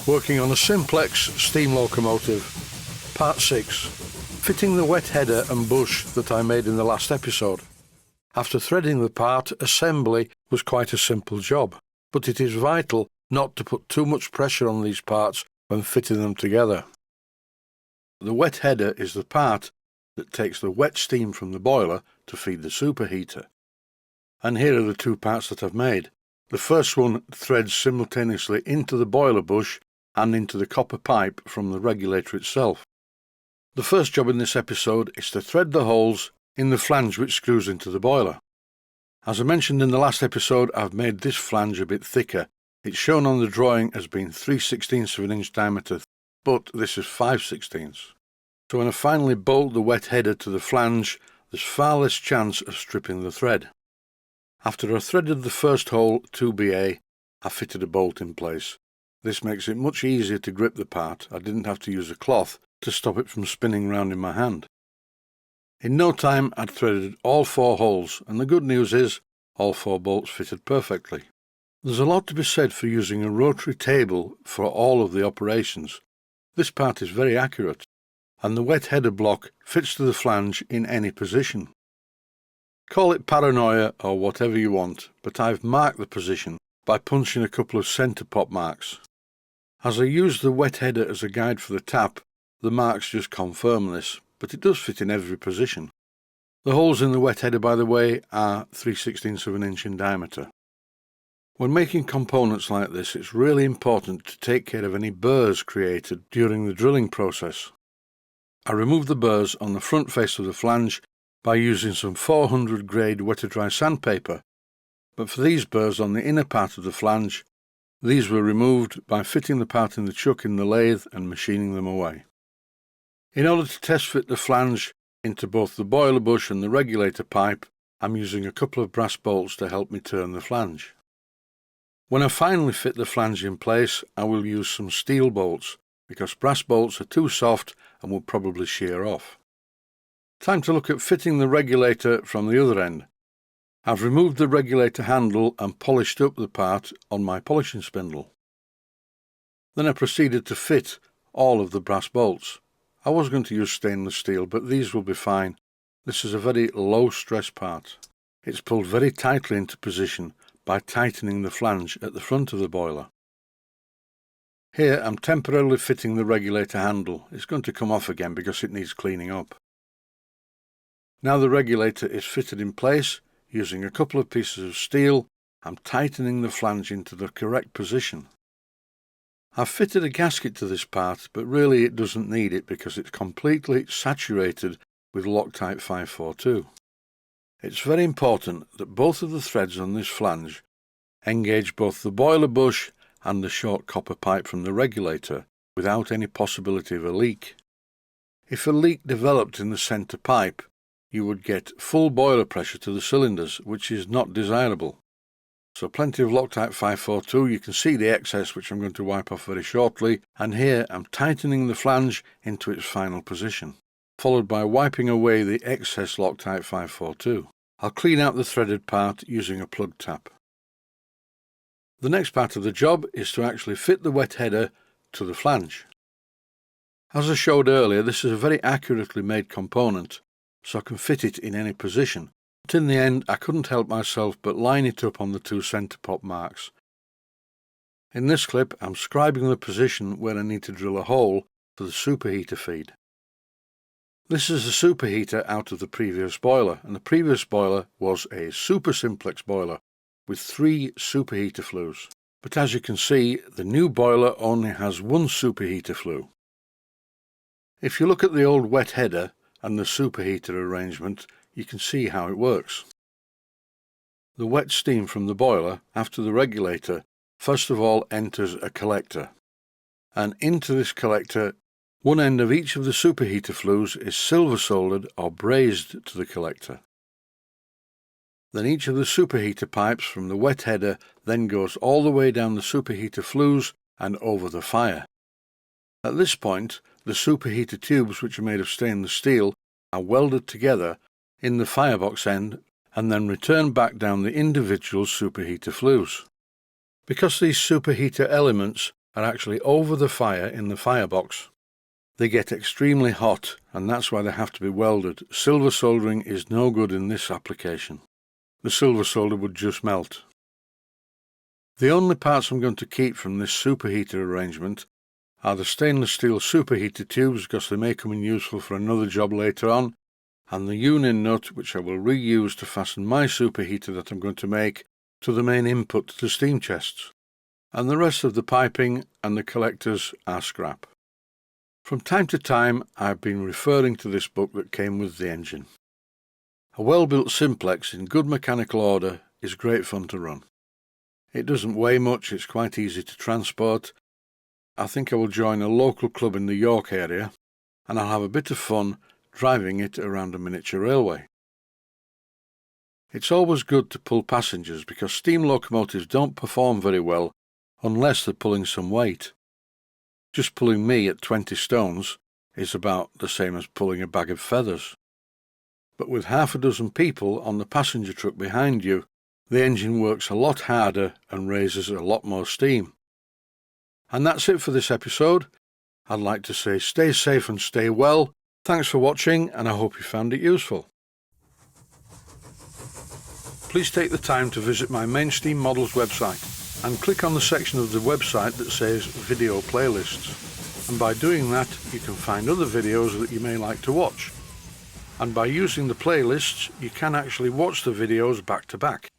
Working on a Simplex steam locomotive, part 6, fitting the wet header and bush that I made in the last episode. After threading the part, assembly was quite a simple job, but it is vital not to put too much pressure on these parts when fitting them together. The wet header is the part that takes the wet steam from the boiler to feed the superheater. And here are the two parts that I've made. The first one threads simultaneously into the boiler bush and into the copper pipe from the regulator itself. The first job in this episode is to thread the holes in the flange which screws into the boiler. As I mentioned in the last episode, I've made this flange a bit thicker. It's shown on the drawing as being 3/16 of an inch diameter, but this is 5/16. So when I finally bolt the wet header to the flange, there's far less chance of stripping the thread. After I threaded the first hole 2BA, I fitted a bolt in place. This makes it much easier to grip the part. I didn't have to use a cloth to stop it from spinning round in my hand. In no time I'd threaded all 4 holes, and the good news is all 4 bolts fitted perfectly. There's a lot to be said for using a rotary table for all of the operations. This part is very accurate, and the wet header block fits to the flange in any position. Call it paranoia or whatever you want, but I've marked the position by punching a couple of centre pop marks. As I use the wet header as a guide for the tap, the marks just confirm this, but it does fit in every position. The holes in the wet header, by the way, are 3/16 of an inch in diameter. When making components like this, it's really important to take care of any burrs created during the drilling process. I removed the burrs on the front face of the flange by using some 400 grade wet-to-dry sandpaper, but for these burrs on the inner part of the flange, these were removed by fitting the part in the chuck in the lathe and machining them away. In order to test fit the flange into both the boiler bush and the regulator pipe, I'm using a couple of brass bolts to help me turn the flange. When I finally fit the flange in place, I will use some steel bolts, because brass bolts are too soft and will probably shear off. Time to look at fitting the regulator from the other end. I've removed the regulator handle and polished up the part on my polishing spindle. Then I proceeded to fit all of the brass bolts. I was going to use stainless steel, but these will be fine. This is a very low stress part. It's pulled very tightly into position by tightening the flange at the front of the boiler. Here I'm temporarily fitting the regulator handle. It's going to come off again because it needs cleaning up. Now the regulator is fitted in place. Using a couple of pieces of steel, I'm tightening the flange into the correct position. I've fitted a gasket to this part, but really it doesn't need it because it's completely saturated with Loctite 542. It's very important that both of the threads on this flange engage both the boiler bush and the short copper pipe from the regulator without any possibility of a leak. If a leak developed in the centre pipe, you would get full boiler pressure to the cylinders, which is not desirable. So plenty of Loctite 542, you can see the excess which I'm going to wipe off very shortly, and here I'm tightening the flange into its final position, followed by wiping away the excess Loctite 542. I'll clean out the threaded part using a plug tap. The next part of the job is to actually fit the wet header to the flange. As I showed earlier, this is a very accurately made component, so I can fit it in any position. But in the end, I couldn't help myself but line it up on the 2 centre pop marks. In this clip, I'm scribing the position where I need to drill a hole for the superheater feed. This is a superheater out of the previous boiler, and the previous boiler was a super simplex boiler with 3 superheater flues. But as you can see, the new boiler only has 1 superheater flue. If you look at the old wet header and the superheater arrangement, you can see how it works. The wet steam from the boiler after the regulator first of all enters a collector, and into this collector one end of each of the superheater flues is silver soldered or brazed to the collector. Then each of the superheater pipes from the wet header then goes all the way down the superheater flues and over the fire. At this point, the superheater tubes, which are made of stainless steel, are welded together in the firebox end and then returned back down the individual superheater flues. Because these superheater elements are actually over the fire in the firebox. They get extremely hot, and that's why they have to be welded. Silver soldering is no good in this application. The silver solder would just melt. The only parts I'm going to keep from this superheater arrangement are the stainless steel superheater tubes, because they may come in useful for another job later on, and the union nut, which I will reuse to fasten my superheater that I'm going to make to the main input to the steam chests. And the rest of the piping and the collectors are scrap. From time to time I've been referring to this book that came with the engine. A well-built Simplex in good mechanical order is great fun to run. It doesn't weigh much, it's quite easy to transport. I think I will join a local club in the York area, and I'll have a bit of fun driving it around a miniature railway. It's always good to pull passengers, because steam locomotives don't perform very well unless they're pulling some weight. Just pulling me at 20 stones is about the same as pulling a bag of feathers. But with half a dozen people on the passenger truck behind you, the engine works a lot harder and raises a lot more steam. And that's it for this episode. I'd like to say stay safe and stay well. Thanks for watching, and I hope you found it useful. Please take the time to visit my main Steam Models website and click on the section of the website that says Video Playlists. And by doing that, you can find other videos that you may like to watch. And by using the playlists, you can actually watch the videos back to back.